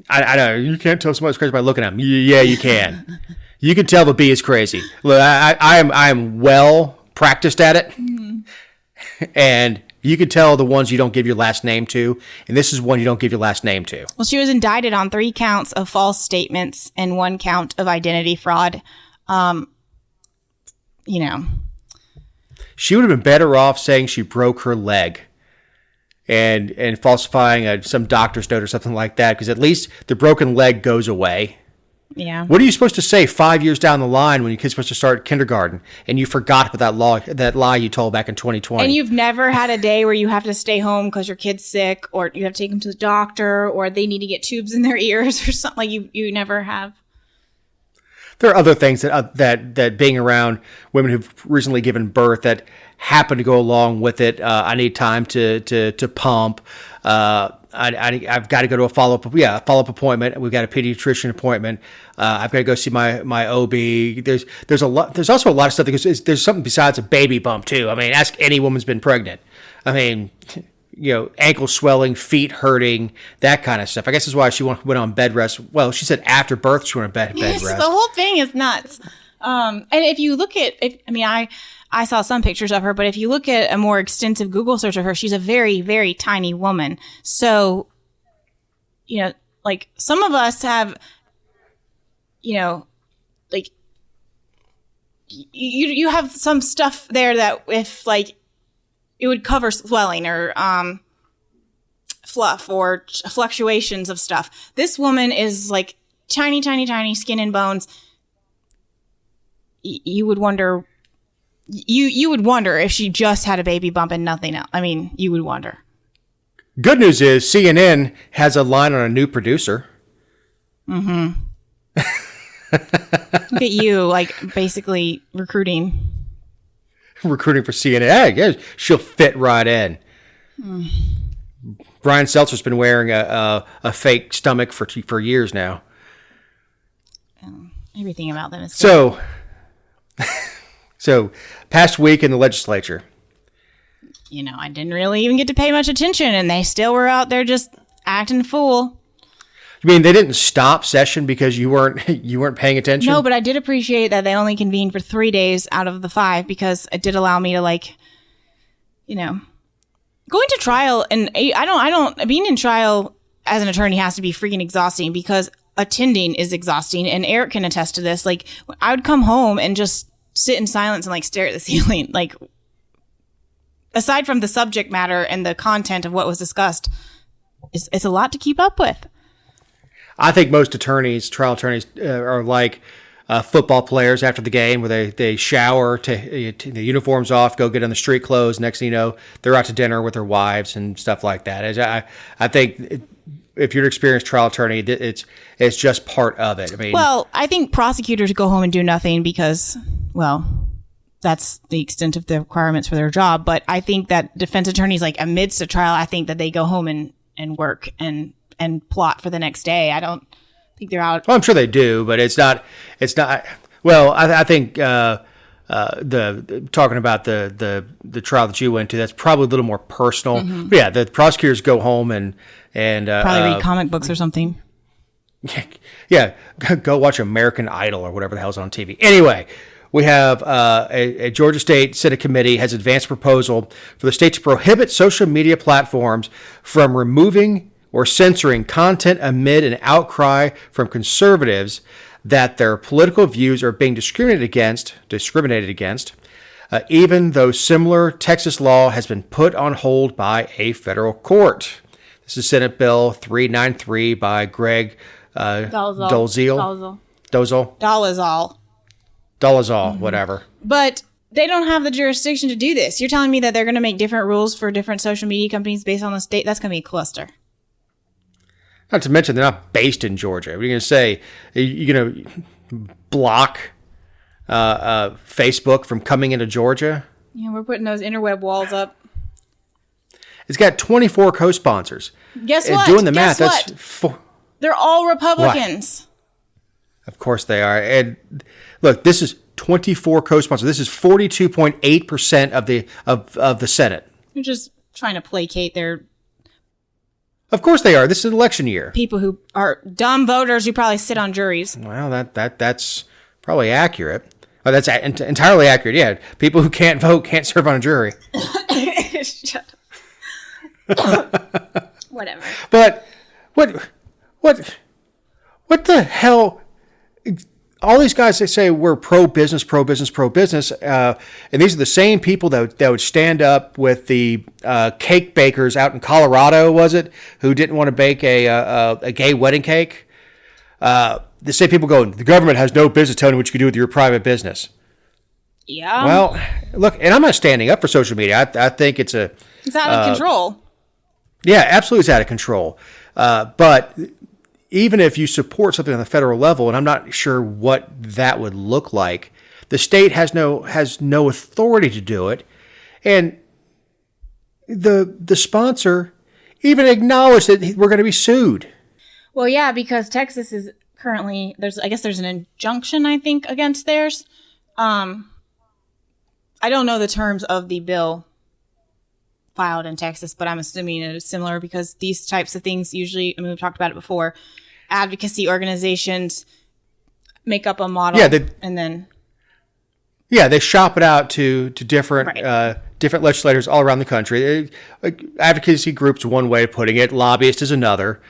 I know you can't tell someone's crazy by looking at them. Yeah, you can. You can tell the bee is crazy. Look, I am well practiced at it, and you can tell the ones you don't give your last name to, and this is one you don't give your last name to. Well, she was indicted on 3 counts of false statements and 1 count of identity fraud. She would have been better off saying she broke her leg and falsifying some doctor's note or something like that, because at least the broken leg goes away. Yeah. What are you supposed to say 5 years down the line when your kid's supposed to start kindergarten and you forgot about that lie you told back in 2020? And you've never had a day where you have to stay home because your kid's sick, or you have to take them to the doctor, or they need to get tubes in their ears or something. Like you never have. There are other things that being around women who've recently given birth that happen to go along with it. I need time to pump. I've got to go to a follow-up appointment. We've got a pediatrician appointment. I've got to go see my OB. There's a lot. There's also a lot of stuff because there's something besides a baby bump too. I mean, ask any woman who's been pregnant. I mean, ankle swelling, feet hurting, that kind of stuff. I guess that's why she went on bed rest. Well, she said after birth she went on bed rest. The whole thing is nuts. And if you look at, I saw some pictures of her, but if you look at a more extensive Google search of her, she's a very, very tiny woman. So, like some of us have, like you have some stuff there that if like it would cover swelling or fluff or fluctuations of stuff. This woman is like tiny, tiny, tiny skin and bones. You would wonder. You would wonder if she just had a baby bump and nothing else. I mean, you would wonder. Good news is CNN has a line on a new producer. Mm-hmm. Look at you, like basically recruiting for CNN. Yeah, she'll fit right in. Brian Seltzer's been wearing a fake stomach for years now. Everything about them is So, past week in the legislature. I didn't really even get to pay much attention, and they still were out there just acting fool. You mean they didn't stop session because you weren't paying attention? No, but I did appreciate that they only convened for 3 days out of the 5 because it did allow me to going to trial. And being in trial as an attorney has to be freaking exhausting because attending is exhausting. And Eric can attest to this. Like I would come home and just sit in silence and like stare at the ceiling. Like aside from the subject matter and the content of what was discussed, it's a lot to keep up with. I think most trial attorneys are like football players after the game where they shower, take the uniforms off, go get on the street clothes. Next thing you know, they're out to dinner with their wives and stuff like that. I think if you're an experienced trial attorney, it's just part of it. I think prosecutors go home and do nothing because, that's the extent of the requirements for their job. But I think that defense attorneys, like amidst a trial, I think that they go home and work and plot for the next day. I don't think they're out. Well, I'm sure they do, but it's not. Well, I think talking about the trial that you went to, that's probably a little more personal. Mm-hmm. But yeah, the prosecutors go home and probably read comic books or something. Yeah, go watch American Idol or whatever the hell's on TV. Anyway, we have a Georgia State Senate committee has advanced a proposal for the state to prohibit social media platforms from removing or censoring content amid an outcry from conservatives that their political views are being discriminated against, even though similar Texas law has been put on hold by a federal court. This is Senate Bill 393 by Greg Dolezal, whatever. But they don't have the jurisdiction to do this. You're telling me that they're going to make different rules for different social media companies based on the state? That's going to be a cluster. Not to mention, they're not based in Georgia. What are you going to say? You're going to block Facebook from coming into Georgia? Yeah, we're putting those interweb walls up. It's got 24 co-sponsors. Guess And what? doing the Guess math, what? that's four. They're all Republicans. Of course they are. And look, this is 24 co-sponsors. This is 42.8% of the Senate. They're just trying to placate their Of course they are. This is an election year. people who are dumb voters who probably sit on juries. Well, that's probably accurate. Oh, that's entirely accurate. Yeah, people who can't vote can't serve on a jury. Shut up. Whatever. But what the hell? All these guys, they say we're pro-business, pro-business, pro-business, and these are the same people that would stand up with the cake bakers out in Colorado, was it, who didn't want to bake a gay wedding cake? The same people going, the government has no business telling you what you can do with your private business. Yeah. Well, look, and I'm not standing up for social media. I think it's It's out of control. Yeah, absolutely, it's out of control. But even if you support something on the federal level, and I'm not sure what that would look like, the state has no authority to do it, and the sponsor even acknowledged that we're going to be sued. Well, yeah, because Texas is currently there's an injunction, I think, against theirs. I don't know the terms of the bill filed in Texas, but I'm assuming it is similar because these types of things usually, I mean, we've talked about it before, advocacy organizations make up a model and then... Yeah, they shop it out to different different legislators all around the country. Advocacy groups, one way of putting it. Lobbyist is another.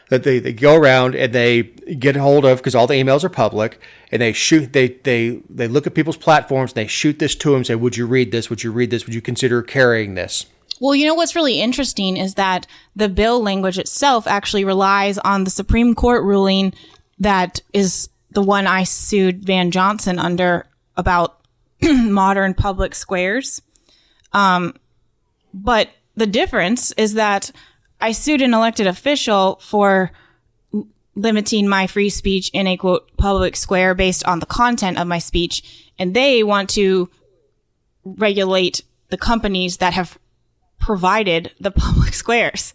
That they go around and they get a hold of, because all the emails are public, and they shoot. They look at people's platforms and they shoot this to them. And say, would you read this? Would you read this? Would you consider carrying this? Well, you know what's really interesting is that the bill language itself actually relies on the Supreme Court ruling that is the one I sued Van Johnson under about modern public squares. But the difference is that I sued an elected official for limiting my free speech in a, quote, public square based on the content of my speech. And they want to regulate the companies that have provided the public squares.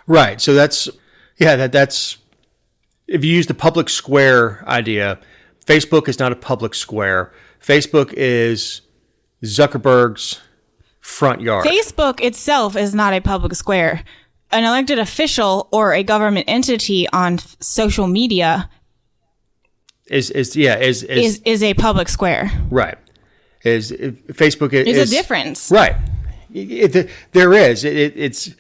Right. So that's if you use the public square idea, Facebook is not a public square. Facebook is Zuckerberg's front yard. Facebook itself is not a public square. An elected official or a government entity on social media is a public square. Right. Facebook is... There's a difference. Right. There is. It's...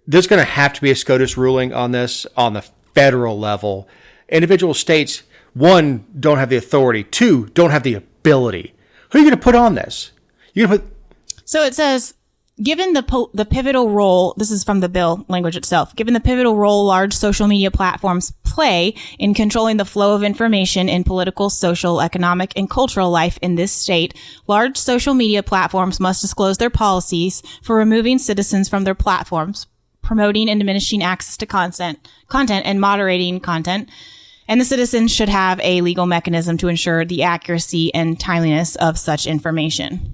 There's going to have to be a SCOTUS ruling on this on the federal level. Individual states, one, don't have the authority. Two, don't have the ability. Who are you going to put on this? So it says, given the pivotal role, this is from the bill language itself, given the pivotal role large social media platforms play in controlling the flow of information in political, social, economic, and cultural life in this state, large social media platforms must disclose their policies for removing citizens from their platforms, promoting and diminishing access to content and moderating content. And the citizens should have a legal mechanism to ensure the accuracy and timeliness of such information.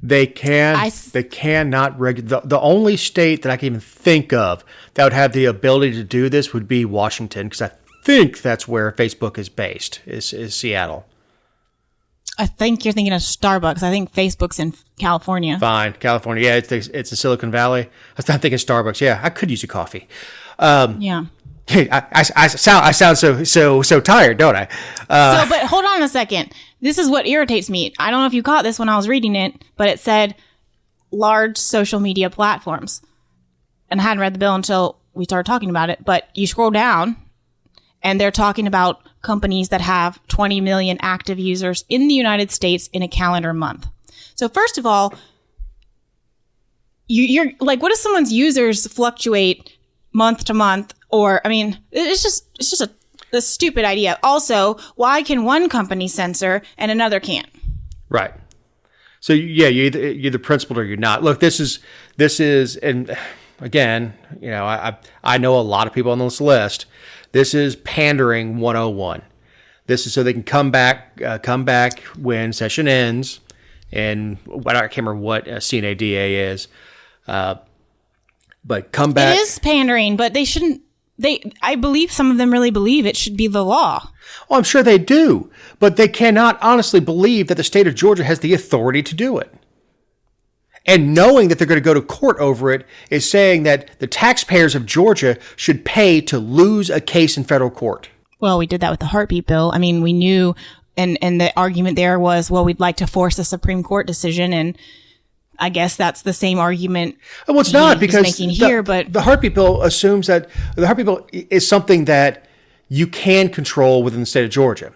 They cannot regulate. The only state that I can even think of that would have the ability to do this would be Washington, because I think that's where Facebook is based, is Seattle. I think you're thinking of Starbucks. I think Facebook's in California. Fine. California. Yeah, it's the Silicon Valley. I was not thinking Starbucks. Yeah, I could use a coffee. Yeah. I sound so tired, don't I? But hold on a second. This is what irritates me. I don't know if you caught this when I was reading it, but it said large social media platforms. And I hadn't read the bill until we started talking about it. But you scroll down, and they're talking about companies that have 20 million active users in the United States in a calendar month. So first of all, you're like, what if someone's users fluctuate month to month? Or, I mean, it's just a stupid idea. Also, why can one company censor and another can't? Right. So yeah, you're the principal or you're not. Look, this is, and again, you know, I know a lot of people on this list. This is pandering 101. This is so they can come back when session ends and I can't remember what CNADA is. But come back. It is pandering, but they shouldn't. I believe some of them really believe it should be the law. Oh, I'm sure they do, but they cannot honestly believe that the state of Georgia has the authority to do it. And knowing that they're going to go to court over it is saying that the taxpayers of Georgia should pay to lose a case in federal court. Well, we did that with the heartbeat bill. I mean, we knew, and the argument there was, well, we'd like to force a Supreme Court decision, and I guess that's the same argument. Well, it's not, because the heartbeat bill assumes that the heartbeat bill is something that you can control within the state of Georgia.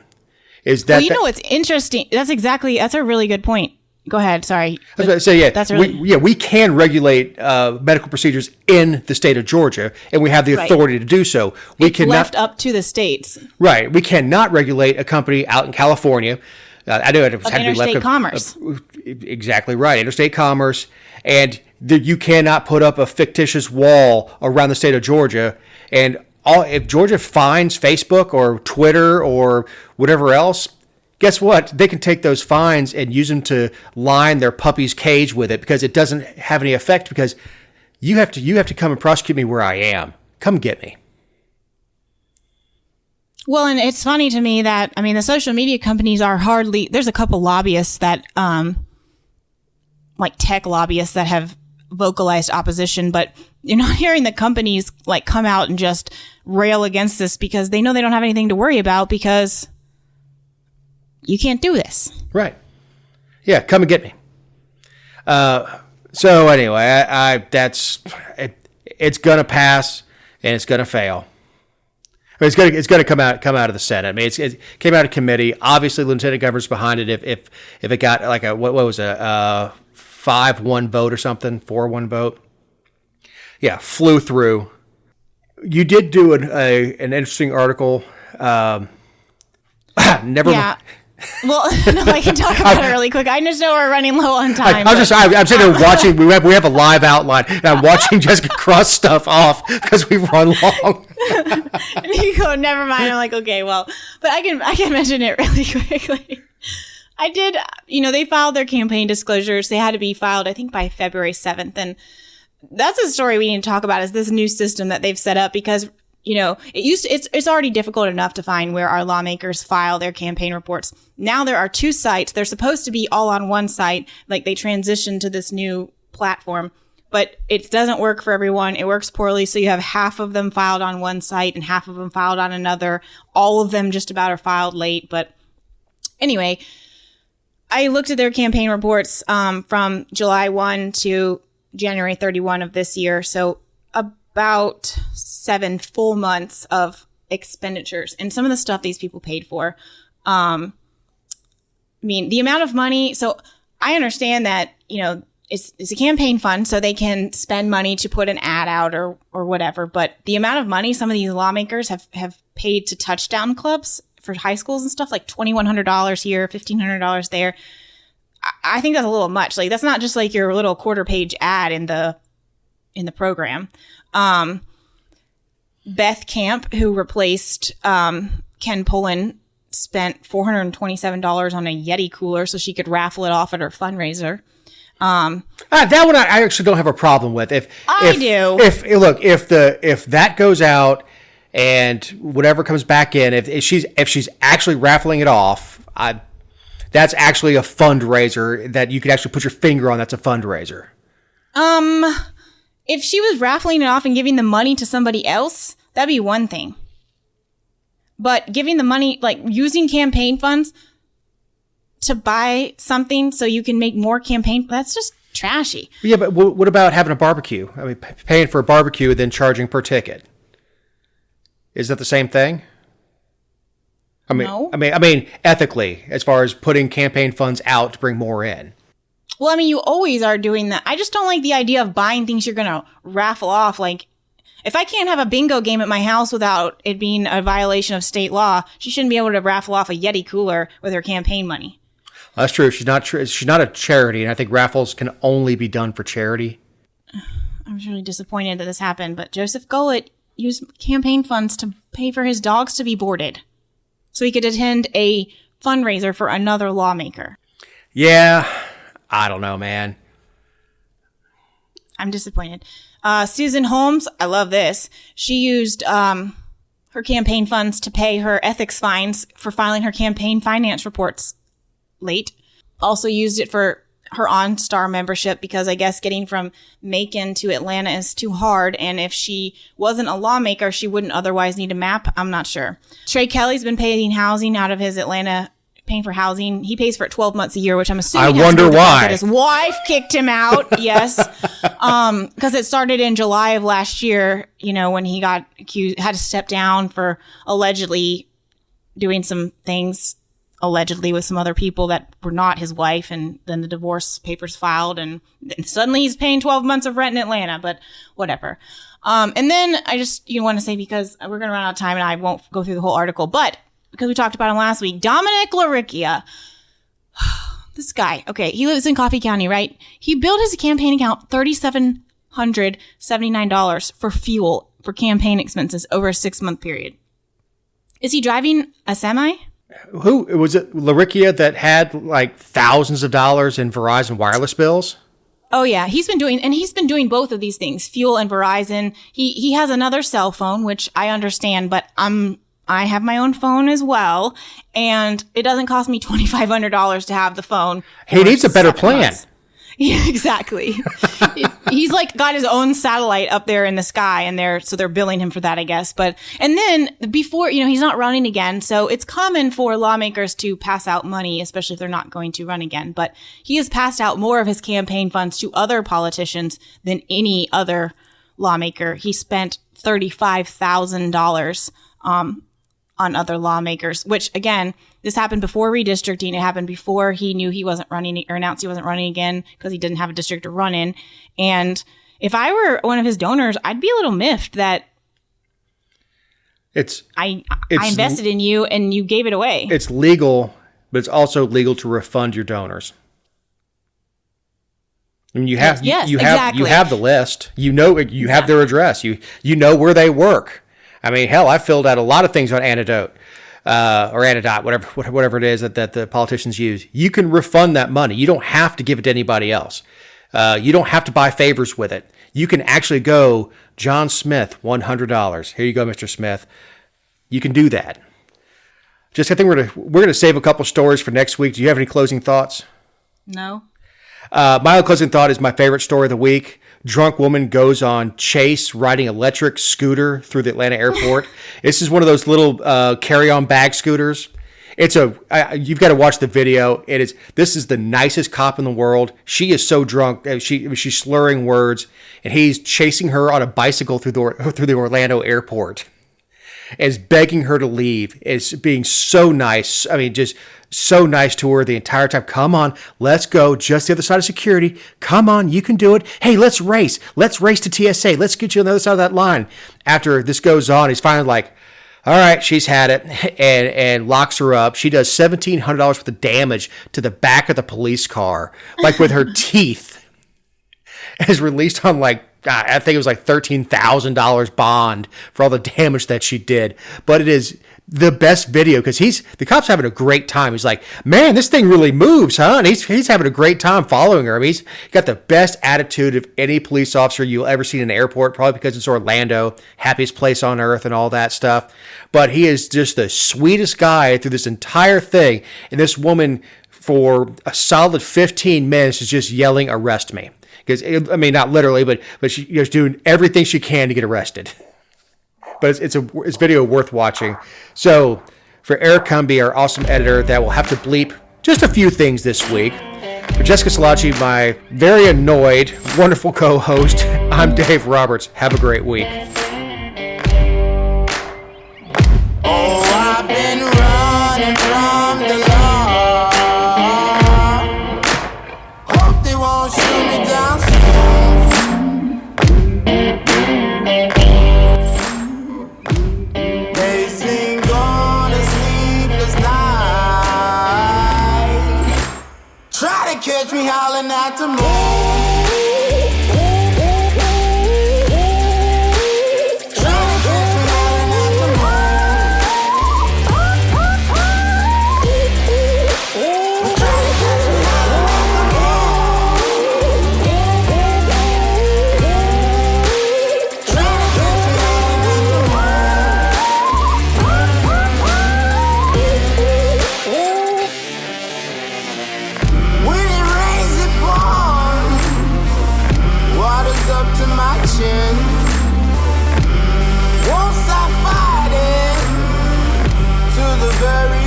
What's interesting? That's a really good point. Go ahead. Sorry. I was about to say, we can regulate medical procedures in the state of Georgia, and we have the authority to do so. It's left up to the states. Right. We cannot regulate a company out in California. I know it had to be left interstate commerce. Exactly right. Interstate commerce. And you cannot put up a fictitious wall around the state of Georgia. And if Georgia fines Facebook or Twitter or whatever else, guess what? They can take those fines and use them to line their puppy's cage with it, because it doesn't have any effect, because you have to come and prosecute me where I am. Come get me. Well, and it's funny to me that, I mean, the social media companies are there's a couple lobbyists that, like tech lobbyists that have vocalized opposition, but you're not hearing the companies like come out and just rail against this, because they know they don't have anything to worry about, because you can't do this. Right. Yeah, come and get me. So anyway, it's going to pass, and it's going to fail. I mean, it's going to come out of the Senate. I mean, it came out of committee. Obviously, the lieutenant governor's behind it. If it got like what was a 5-1 vote or something, 4-1 vote, yeah, flew through. You did do an interesting article. Never mind. Well, no, I can talk about it really quick. I just know we're running low on time. I'm sitting there watching. We have a live outline, and I'm watching Jessica cross stuff off because we run long. And you go, never mind. I'm like, okay, well, but I can mention it really quickly. I did, they filed their campaign disclosures. They had to be filed, I think, by February 7th. And that's a story we need to talk about, is this new system that they've set up, because it's already difficult enough to find where our lawmakers file their campaign reports. Now there are two sites. They're supposed to be all on one site. Like, they transitioned to this new platform, but it doesn't work for everyone. It works poorly. So you have half of them filed on one site and half of them filed on another. All of them just about are filed late. But anyway, I looked at their campaign reports from July 1 to January 31 of this year. So about 7 full months of expenditures, and some of the stuff these people paid for. I mean, the amount of money. So I understand that, it's a campaign fund, so they can spend money to put an ad out or whatever. But the amount of money some of these lawmakers have paid to touchdown clubs for high schools and stuff, like $2,100 here, $1,500 there. I think that's a little much. Like, that's not just like your little quarter page ad in the program. Beth Camp, who replaced Ken Pullen, spent $427 on a Yeti cooler so she could raffle it off at her fundraiser. That one I actually don't have a problem with. If that goes out and whatever comes back in, if she's actually raffling it off, that's actually a fundraiser that you could actually put your finger on. That's a fundraiser. If she was raffling it off and giving the money to somebody else, that'd be one thing. But giving the money, like using campaign funds to buy something so you can make more campaign, that's just trashy. Yeah, but what about having a barbecue? I mean, paying for a barbecue and then charging per ticket. Is that the same thing? No. I mean, ethically, as far as putting campaign funds out to bring more in. Well, I mean, you always are doing that. I just don't like the idea of buying things you're going to raffle off. Like, if I can't have a bingo game at my house without it being a violation of state law, she shouldn't be able to raffle off a Yeti cooler with her campaign money. That's true. She's not a charity, and I think raffles can only be done for charity. I was really disappointed that this happened, but Joseph Gullett used campaign funds to pay for his dogs to be boarded so he could attend a fundraiser for another lawmaker. Yeah. I don't know, man. I'm disappointed. Susan Holmes, I love this. She used her campaign funds to pay her ethics fines for filing her campaign finance reports late. Also used it for her OnStar membership because I guess getting from Macon to Atlanta is too hard. And if she wasn't a lawmaker, she wouldn't otherwise need a map. I'm not sure. Trey Kelly's been paying housing out of his Atlanta, paying for housing. He pays for it 12 months a year, which I'm assuming I wonder why. That his wife kicked him out. Yes. Because it started in July of last year, when he got accused, had to step down for allegedly doing some things allegedly with some other people that were not his wife, and then the divorce papers filed, and suddenly he's paying 12 months of rent in Atlanta, but whatever. And then I just want to say, because we're going to run out of time and I won't go through the whole article, but because we talked about him last week, Dominic LaRicchia, this guy, okay, he lives in Coffee County, right? He billed his campaign account $3,779 for fuel for campaign expenses over a 6-month period. Is he driving a semi? Who was it? LaRicchia that had like thousands of dollars in Verizon wireless bills? Oh yeah, he's been doing both of these things, fuel and Verizon. He has another cell phone, which I understand, but I have my own phone as well, and it doesn't cost me $2,500 to have the phone. He needs a better plan. Months. Yeah, exactly. He's like got his own satellite up there in the sky, and they're billing him for that, I guess. And then before, he's not running again. So it's common for lawmakers to pass out money, especially if they're not going to run again. But he has passed out more of his campaign funds to other politicians than any other lawmaker. He spent $35,000, on other lawmakers, which again, this happened before redistricting. It happened before he knew he wasn't running or announced he wasn't running again because he didn't have a district to run in. And if I were one of his donors, I'd be a little miffed that I invested in you and you gave it away. It's legal, but it's also legal to refund your donors. I mean, you have the list. You have their address. You know where they work. I mean, hell, I filled out a lot of things on Antidote, whatever it is that the politicians use. You can refund that money. You don't have to give it to anybody else. You don't have to buy favors with it. You can actually go, John Smith, $100. Here you go, Mr. Smith. You can do that. Just, I think we're gonna save a couple stories for next week. Do you have any closing thoughts? No. My closing thought is my favorite story of the week. Drunk woman goes on chase riding electric scooter through the Atlanta airport. This is one of those little carry-on bag scooters. You've got to watch the video. This is the nicest cop in the world. She is so drunk. She's slurring words, and he's chasing her on a bicycle through the Orlando airport. Is begging her to leave. Is being so nice. I mean, just so nice to her the entire time. Come on, let's go. Just the other side of security. Come on, you can do it. Hey, let's race. Let's race to TSA. Let's get you on the other side of that line. After this goes on, he's finally like, all right, she's had it, and locks her up. She does $1,700 worth of damage to the back of the police car, like with her teeth. Is released on I think it was like $13,000 bond for all the damage that she did. But it is the best video because the cop's having a great time. He's like, man, this thing really moves, huh? And he's having a great time following her. I mean, he's got the best attitude of any police officer you'll ever see in an airport, probably because it's Orlando, happiest place on earth and all that stuff. But he is just the sweetest guy through this entire thing. And this woman, for a solid 15 minutes, is just yelling, arrest me. Because, I mean, not literally, but she's doing everything she can to get arrested. But it's video worth watching. So for Eric Cumby, our awesome editor, that will have to bleep just a few things this week. For Jessica Salacci, my very annoyed, wonderful co-host, I'm Dave Roberts. Have a great week. Oh, I've been running from the law. Hope they won't shoot me down soon. They sing on a sleepless night. Try to catch me howling at the moon. very